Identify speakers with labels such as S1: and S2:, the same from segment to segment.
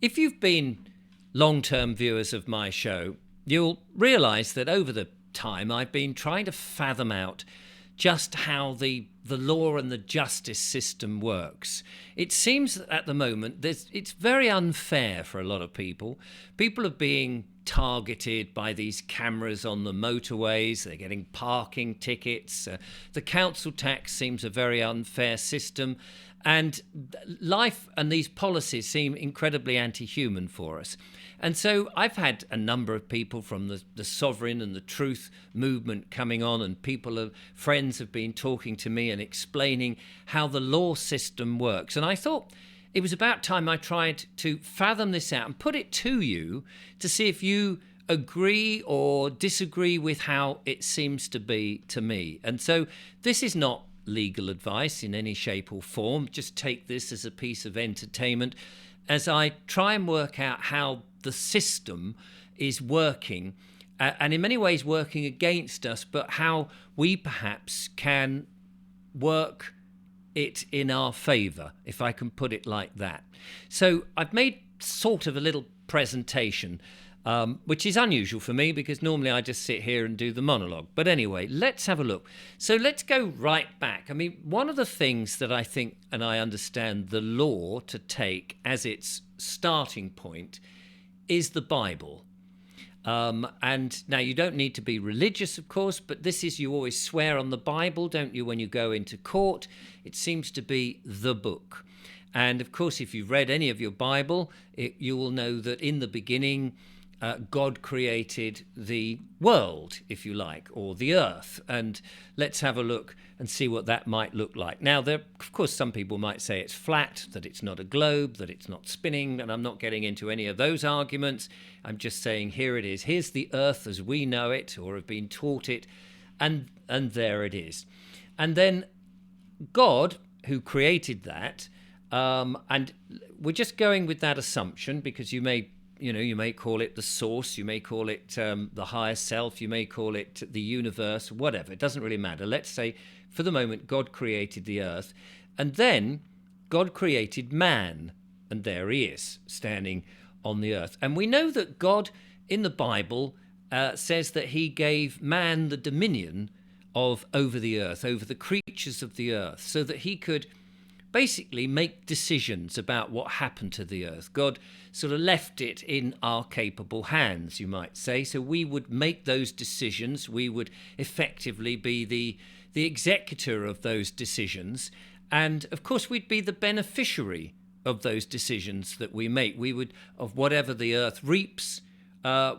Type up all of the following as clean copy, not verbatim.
S1: If you've been long-term viewers of my show, you'll realise that over the time I've been trying to fathom out just how the law and the justice system works. It seems that at the moment it's very unfair for a lot of people. People are being targeted by these cameras on the motorways. They're getting parking tickets. The council tax seems a very unfair system. And life and these policies seem incredibly anti-human for us. And so I've had a number of people from the Sovereign and the Truth movement coming on, and friends have been talking to me and explaining how the law system works. And I thought it was about time I tried to fathom this out and put it to you to see if you agree or disagree with how it seems to be to me. And so this is not legal advice in any shape or form. Just take this as a piece of entertainment as I try and work out how the system is working, and in many ways working against us, but how we perhaps can work it in our favour, if I can put it like that. So I've made sort of a little presentation, which is unusual for me because normally I just sit here and do the monologue. But anyway, let's have a look. So let's go right back. I mean, one of the things that I think and I understand the law to take as its starting point is the Bible. And now you don't need to be religious, of course, but this is, you always swear on the Bible, don't you, when you go into court? It seems to be the book. And of course, if you've read any of your Bible, you will know that in the beginning, God created the world, if you like, or the earth. And let's have a look and see what that might look like. Now, of course, some people might say it's flat, that it's not a globe, that it's not spinning, and I'm not getting into any of those arguments. I'm just saying here it is. Here's the earth as we know it or have been taught it, and there it is. And then God, who created that, and we're just going with that assumption because you may call it the source, you may call it the higher self, you may call it the universe, whatever. It doesn't really matter. Let's say, for the moment, God created the earth, and then God created man, and there he is, standing on the earth. And we know that God, in the Bible, says that he gave man the dominion over the earth, over the creatures of the earth, so that he could basically make decisions about what happened to the earth. God sort of left it in our capable hands, you might say. So we would make those decisions. We would effectively be the executor of those decisions. And of course, we'd be the beneficiary of those decisions that we make. We would, of whatever the earth reaps,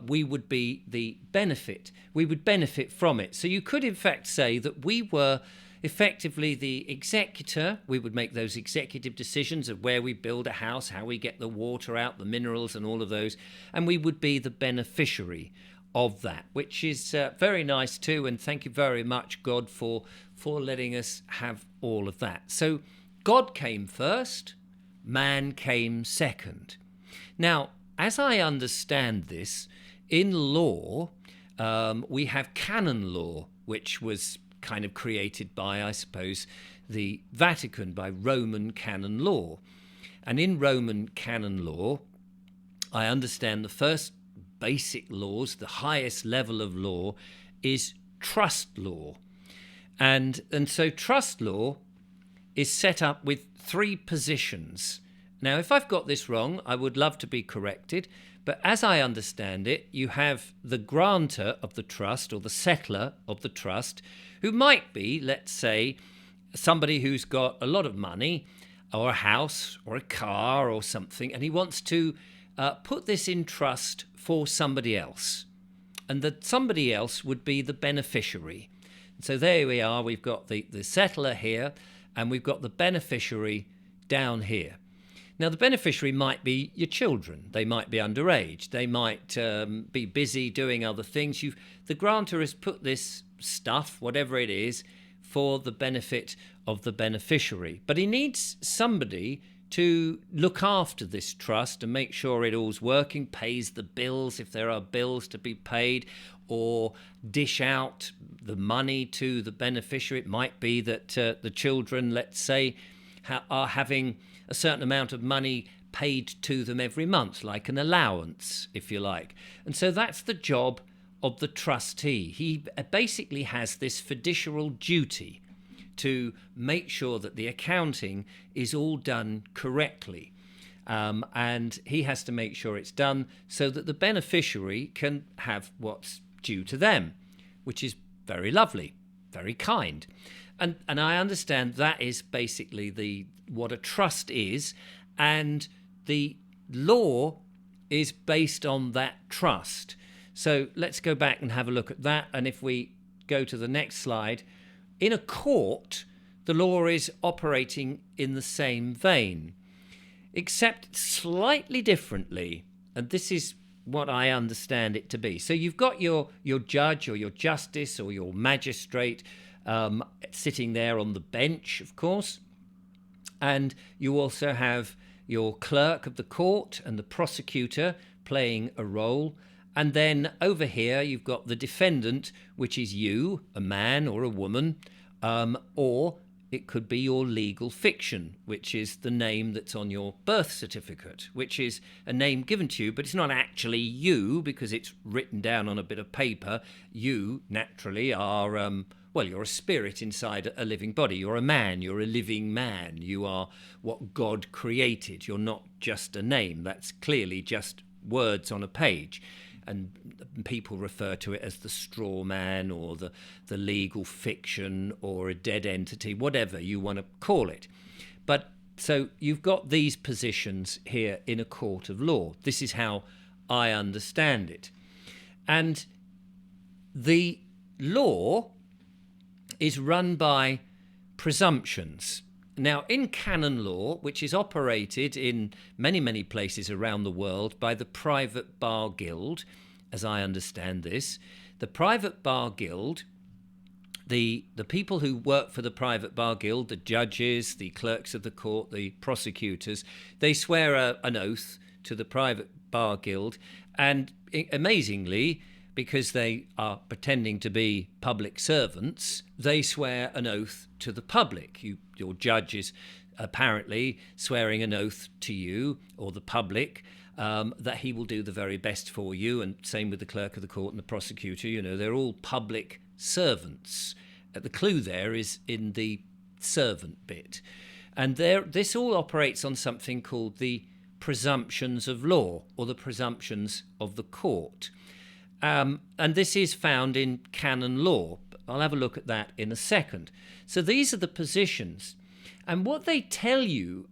S1: we would be the benefit. We would benefit from it. So you could in fact say that we were effectively the executor. We would make those executive decisions of where we build a house, how we get the water out, the minerals and all of those, and we would be the beneficiary of that, which is very nice too, and thank you very much, God, for letting us have all of that. So God came first, man came second. Now, as I understand this, in law, we have canon law, which was kind of created by, I suppose, the Vatican, by Roman canon law. And in Roman canon law, I understand the first basic laws, the highest level of law, is trust law. And so trust law is set up with three positions. Now, if I've got this wrong, I would love to be corrected. But as I understand it, you have the grantor of the trust, or the settler of the trust, who might be, let's say, somebody who's got a lot of money, or a house, or a car, or something, and he wants to put this in trust for somebody else. And that somebody else would be the beneficiary. So there we are, we've got the settler here, and we've got the beneficiary down here. Now, the beneficiary might be your children. They might be underage. They might be busy doing other things. The grantor has put this stuff, whatever it is, for the benefit of the beneficiary. But he needs somebody to look after this trust and make sure it all's working, pays the bills if there are bills to be paid, or dish out the money to the beneficiary. It might be that the children, let's say, are having a certain amount of money paid to them every month, like an allowance, if you like. And so that's the job of the trustee. He basically has this fiducial duty to make sure that the accounting is all done correctly. And he has to make sure it's done so that the beneficiary can have what's due to them, which is very lovely, very kind. And I understand that is basically what a trust is, and the law is based on that trust. So let's go back and have a look at that. And if we go to the next slide, in a court, the law is operating in the same vein, except slightly differently. And this is what I understand it to be. So you've got your judge or your justice or your magistrate sitting there on the bench, of course. And you also have your clerk of the court and the prosecutor playing a role. And then over here, you've got the defendant, which is you, a man or a woman, or it could be your legal fiction, which is the name that's on your birth certificate, which is a name given to you, but it's not actually you because it's written down on a bit of paper. You, naturally, are, you're a spirit inside a living body. You're a man. You're a living man. You are what God created. You're not just a name. That's clearly just words on a page. And people refer to it as the straw man or the legal fiction or a dead entity, whatever you want to call it. But so you've got these positions here in a court of law. This is how I understand it. And the law is run by presumptions. Now, in canon law, which is operated in many, many places around the world by the private bar guild, as I understand this, the private bar guild, the people who work for the private bar guild, the judges, the clerks of the court, the prosecutors, they swear an oath to the private bar guild, and amazingly, because they are pretending to be public servants, they swear an oath to the public. Your judge is apparently swearing an oath to you or the public that he will do the very best for you, and same with the clerk of the court and the prosecutor. You know, they're all public servants. The clue there is in the servant bit. And this all operates on something called the presumptions of law or the presumptions of the court. And this is found in canon law. I'll have a look at that in a second. So these are the positions. And what they tell you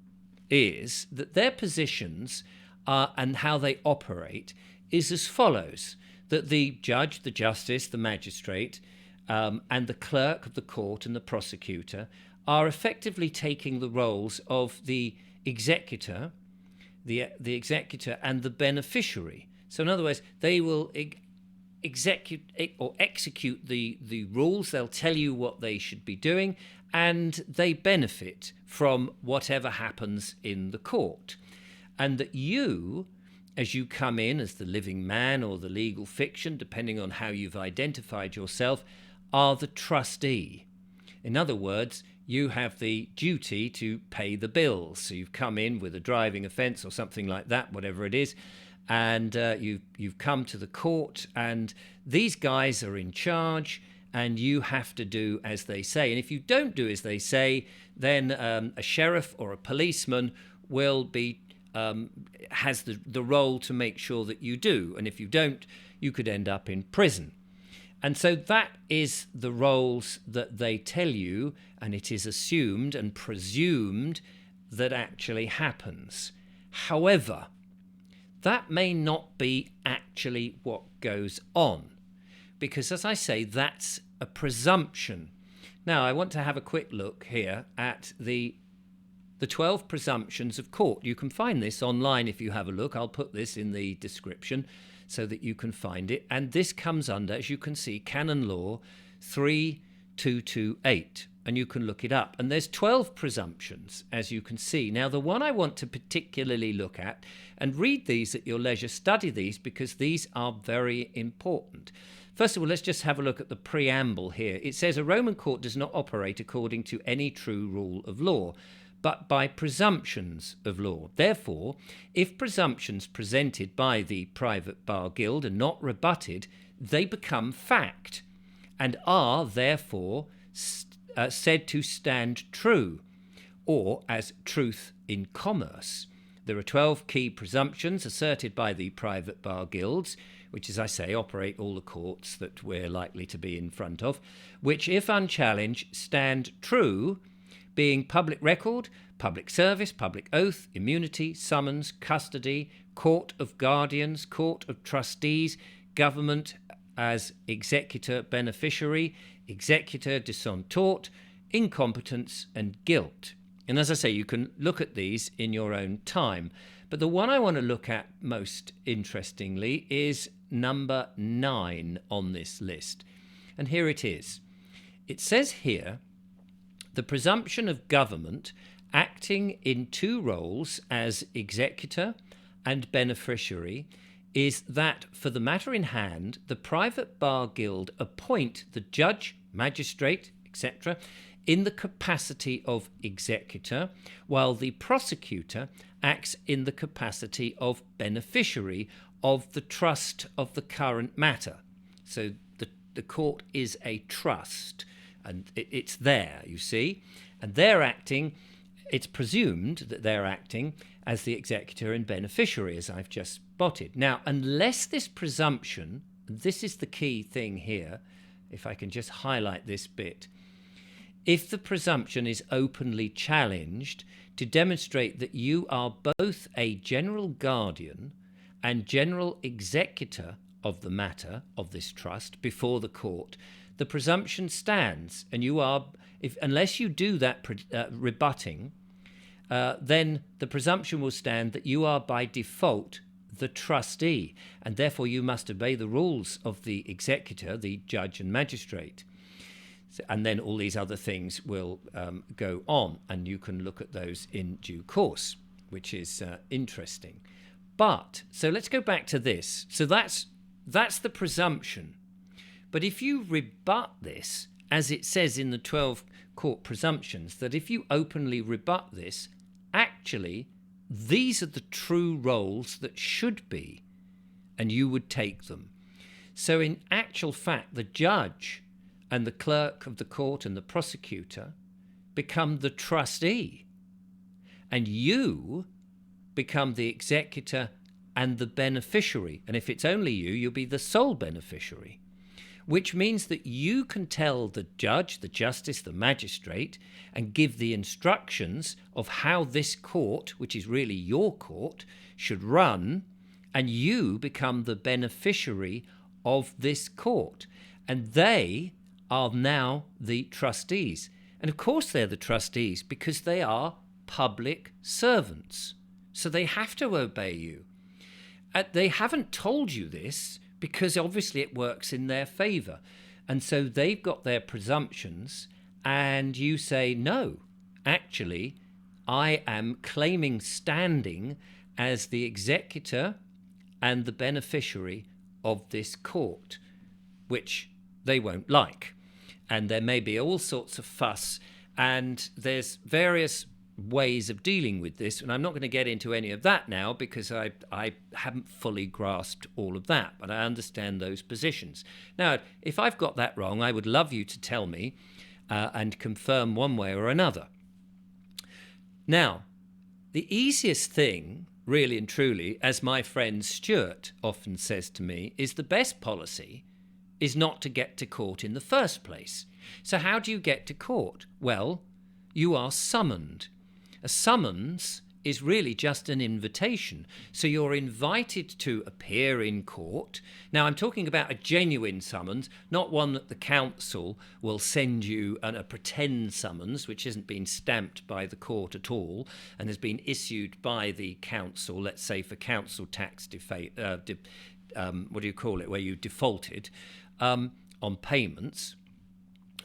S1: is that their positions and how they operate is as follows. That the judge, the justice, the magistrate, and the clerk of the court and the prosecutor are effectively taking the roles of the executor, the executor and the beneficiary. So in other words, they will execute the rules. They'll tell you what they should be doing, and they benefit from whatever happens in the court. And that you, as you come in as the living man or the legal fiction, depending on how you've identified yourself, are the trustee. In other words, you have the duty to pay the bills. So you've come in with a driving offence or something like that, whatever it is, and you've come to the court, and these guys are in charge, and you have to do as they say. And if you don't do as they say, then a sheriff or a policeman will be has the role to make sure that you do. And if you don't, you could end up in prison. And so that is the roles that they tell you, and it is assumed and presumed that actually happens. However, that may not be actually what goes on, because, as I say, that's a presumption. Now, I want to have a quick look here at the 12 presumptions of court. You can find this online if you have a look. I'll put this in the description so that you can find it. And this comes under, as you can see, Canon Law 3228. And you can look it up. And there's 12 presumptions, as you can see. Now, the one I want to particularly look at, and read these at your leisure, study these, because these are very important. First of all, let's just have a look at the preamble here. It says, a Roman court does not operate according to any true rule of law, but by presumptions of law. Therefore, if presumptions presented by the private bar guild are not rebutted, they become fact and are therefore said to stand true, or as truth in commerce. There are 12 key presumptions asserted by the private bar guilds, which, as I say, operate all the courts that we're likely to be in front of, which, if unchallenged, stand true, being public record, public service, public oath, immunity, summons, custody, court of guardians, court of trustees, government as executor beneficiary, executor de son tort, incompetence and guilt. And as I say, you can look at these in your own time. But the one I want to look at most interestingly is number 9 on this list. And here it is. It says here, the presumption of government acting in 2 roles as executor and beneficiary is that for the matter in hand, the private bar guild appoint the judge, magistrate, etc., in the capacity of executor, while the prosecutor acts in the capacity of beneficiary of the trust of the current matter. So the court is a trust, and it's there, you see, and they're acting, it's presumed that they're acting as the executor and beneficiary, as I've just spotted. Now, unless this presumption, and this is the key thing here, if I can just highlight this bit, if the presumption is openly challenged to demonstrate that you are both a general guardian and general executor of the matter of this trust before the court, the presumption stands, and you are, unless you do that rebutting, then the presumption will stand that you are by default the trustee, and therefore you must obey the rules of the executor, the judge and magistrate. And then all these other things will go on, and you can look at those in due course, which is interesting. But, so let's go back to this. So that's the presumption. But if you rebut this, as it says in the 12 court presumptions, that if you openly rebut this, actually, these are the true roles that should be, and you would take them. So in actual fact, the judge and the clerk of the court and the prosecutor become the trustee, and you become the executor and the beneficiary. And if it's only you, you'll be the sole beneficiary, which means that you can tell the judge, the justice, the magistrate, and give the instructions of how this court, which is really your court, should run, and you become the beneficiary of this court. And they are now the trustees. And of course they're the trustees because they are public servants. So they have to obey you. They haven't told you this because obviously it works in their favour. And so they've got their presumptions, and you say, no, actually, I am claiming standing as the executor and the beneficiary of this court, which they won't like. And there may be all sorts of fuss, and there's various ways of dealing with this, and I'm not going to get into any of that now because I haven't fully grasped all of that, but I understand those positions. Now, if I've got that wrong, I would love you to tell me and confirm one way or another. Now, the easiest thing, really and truly, as my friend Stuart often says to me, is the best policy is not to get to court in the first place. So how do you get to court? Well, you are summoned. A summons is really just an invitation. So you're invited to appear in court. Now, I'm talking about a genuine summons, not one that the council will send you, a pretend summons, which hasn't been stamped by the court at all and has been issued by the council, let's say for council tax where you defaulted on payments.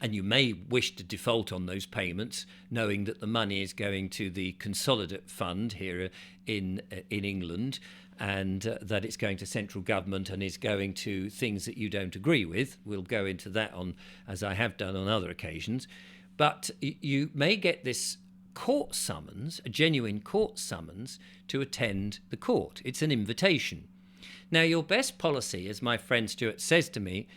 S1: And you may wish to default on those payments, knowing that the money is going to the Consolidate Fund here in England, and that it's going to central government and is going to things that you don't agree with. We'll go into that as I have done on other occasions. But you may get this court summons, a genuine court summons, to attend the court. It's an invitation. Now, your best policy, as my friend Stuart says to me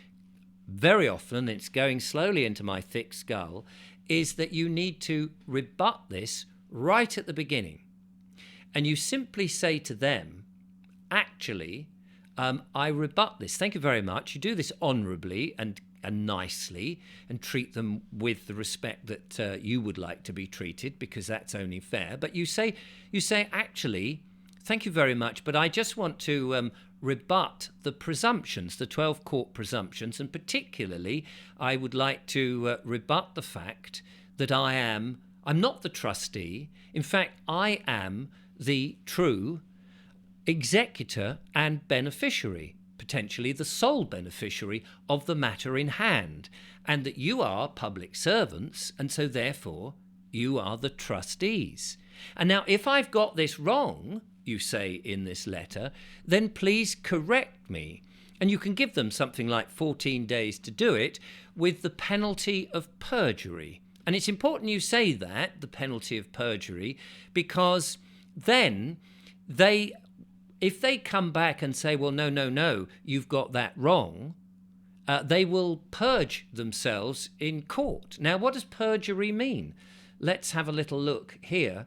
S1: very often, and it's going slowly into my thick skull, is that you need to rebut this right at the beginning. And you simply say to them, actually, I rebut this. Thank you very much. You do this honourably and nicely, and treat them with the respect that you would like to be treated, because that's only fair. But you say, actually, thank you very much, but I just want to rebut the presumptions, the 12 court presumptions, and particularly I would like to rebut the fact that I'm not the trustee. In fact, I am the true executor and beneficiary, potentially the sole beneficiary of the matter in hand, and that you are public servants, and so therefore you are the trustees. And now, if I've got this wrong, you say in this letter, then please correct me. And you can give them something like 14 days to do it, with the penalty of perjury. And it's important you say that, the penalty of perjury, because then if they come back and say, well, no, you've got that wrong, they will purge themselves in court. Now, what does perjury mean? Let's have a little look here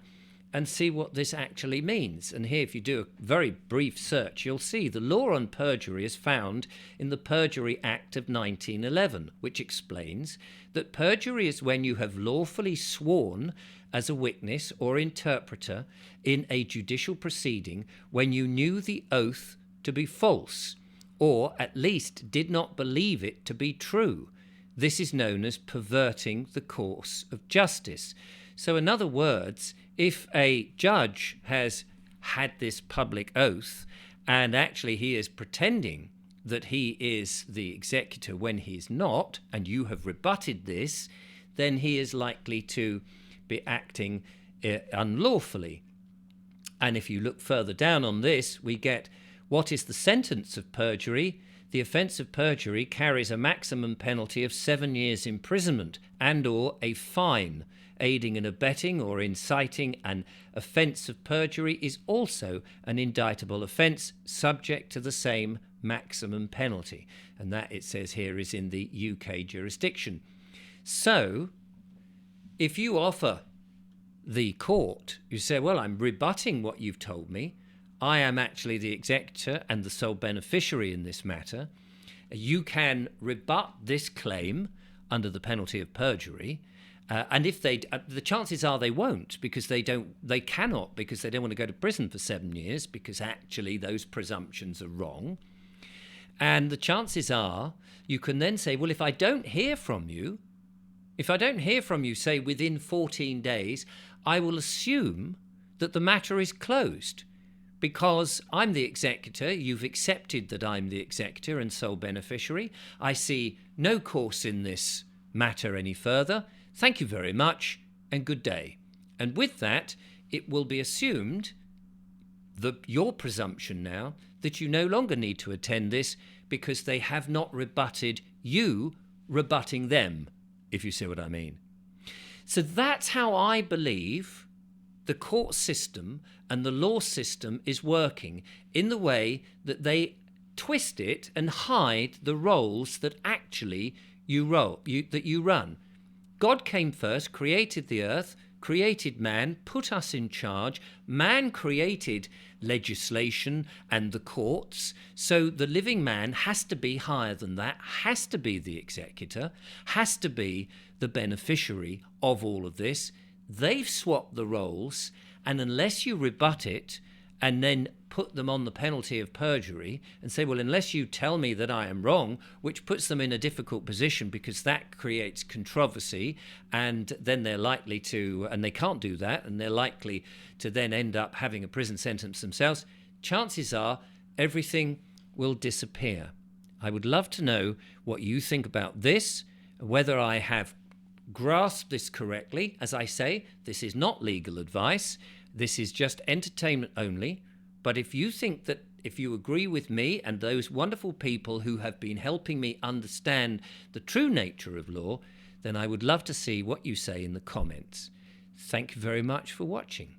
S1: and see what this actually means. And here, if you do a very brief search, you'll see the law on perjury is found in the Perjury Act of 1911, which explains that perjury is when you have lawfully sworn as a witness or interpreter in a judicial proceeding when you knew the oath to be false, or at least did not believe it to be true. This is known as perverting the course of justice. So in other words, if a judge has had this public oath and actually he is pretending that he is the executor when he's not, and you have rebutted this, then he is likely to be acting unlawfully. And if you look further down on this, we get, what is the sentence of perjury? The offence of perjury carries a maximum penalty of 7 years imprisonment and or a fine. Aiding and abetting or inciting an offence of perjury is also an indictable offence, subject to the same maximum penalty. And that, it says here, is in the UK jurisdiction. So, if you offer the court, you say, well, I'm rebutting what you've told me. I am actually the executor and the sole beneficiary in this matter. You can rebut this claim under the penalty of perjury. And if they, the chances are they won't, because they cannot, because they don't want to go to prison for 7 years, because actually those presumptions are wrong. And the chances are you can then say, well, if I don't hear from you, say within 14 days, I will assume that the matter is closed, because I'm the executor. You've accepted that I'm the executor and sole beneficiary. I see no course in this matter any further. Thank you very much, and good day. And with that, it will be assumed, your presumption now, that you no longer need to attend this, because they have not rebutted you rebutting them, if you see what I mean. So that's how I believe the court system and the law system is working, in the way that they twist it and hide the roles that actually you run. God came first, created the earth, created man, put us in charge. Man created legislation and the courts. So the living man has to be higher than that, has to be the executor, has to be the beneficiary of all of this. They've swapped the roles, and unless you rebut it and then put them on the penalty of perjury and say, well, unless you tell me that I am wrong, which puts them in a difficult position, because that creates controversy, and then they're likely to, and they can't do that, and they're likely to then end up having a prison sentence themselves, chances are everything will disappear. I would love to know what you think about this, whether I have grasped this correctly. As I say, this is not legal advice. This is just entertainment only. But if you think that, if you agree with me and those wonderful people who have been helping me understand the true nature of law, then I would love to see what you say in the comments. Thank you very much for watching.